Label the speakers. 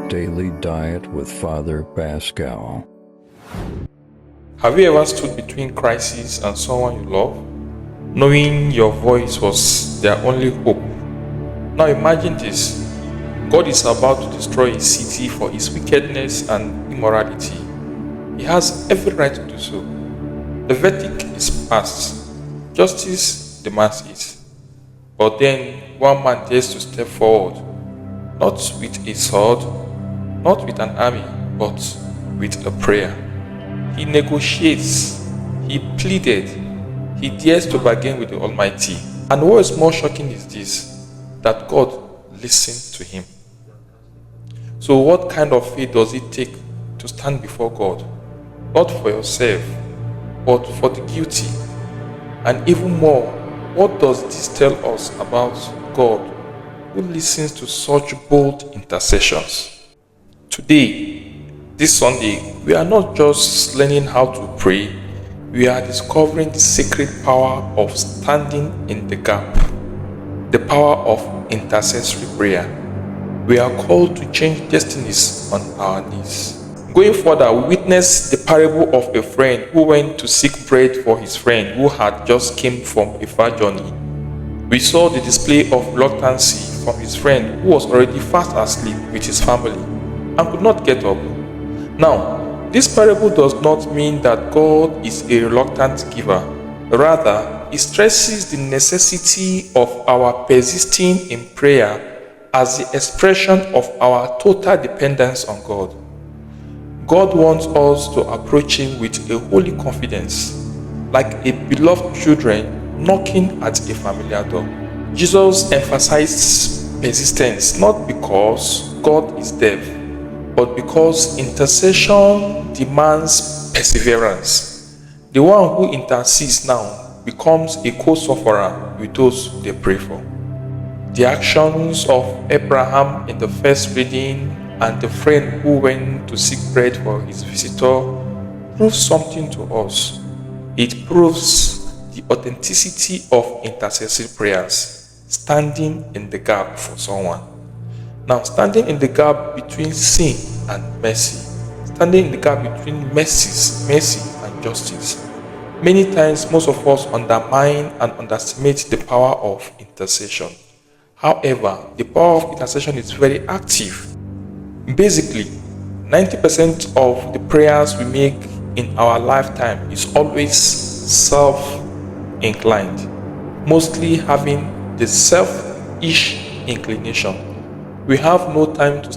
Speaker 1: Daily Diet with Father Pascal.
Speaker 2: Have you ever stood between crisis and someone you love, knowing your voice was their only hope? Now imagine this. God is about to destroy a city for its wickedness and immorality. He has every right to do so. The verdict is passed. Justice demands it. But then one man dares to step forward, not with a sword, not with an army, but with a prayer. He negotiates, he pleaded, he dares to bargain with the Almighty. And what is more shocking is this, that God listened to him. So what kind of faith does it take to stand before God? Not for yourself, but for the guilty. And even more, what does this tell us about God who listens to such bold intercessions? Today, this Sunday, we are not just learning how to pray, we are discovering the sacred power of standing in the gap, the power of intercessory prayer. We are called to change destinies on our knees. Going further, we witness the parable of a friend who went to seek bread for his friend who had just come from a far journey. We saw the display of reluctancy from his friend who was already fast asleep with his family and could not get up. Now, this parable does not mean that God is a reluctant giver. Rather, it stresses the necessity of our persisting in prayer as the expression of our total dependence on God. God wants us to approach Him with a holy confidence, like a beloved children knocking at a familiar door. Jesus emphasized persistence not because God is deaf, but because intercession demands perseverance. The one who intercedes now becomes a co-sufferer with those they pray for. The actions of Abraham in the first reading and the friend who went to seek bread for his visitor proves something to us. It proves the authenticity of intercessory prayers, standing in the gap for someone. Now, standing in the gap between sin and mercy, standing in the gap between mercy and justice. Many times, most of us undermine and underestimate the power of intercession. However, the power of intercession is very active. Basically, 90% of the prayers we make in our lifetime is always self-inclined, mostly having the selfish inclination. We have no time to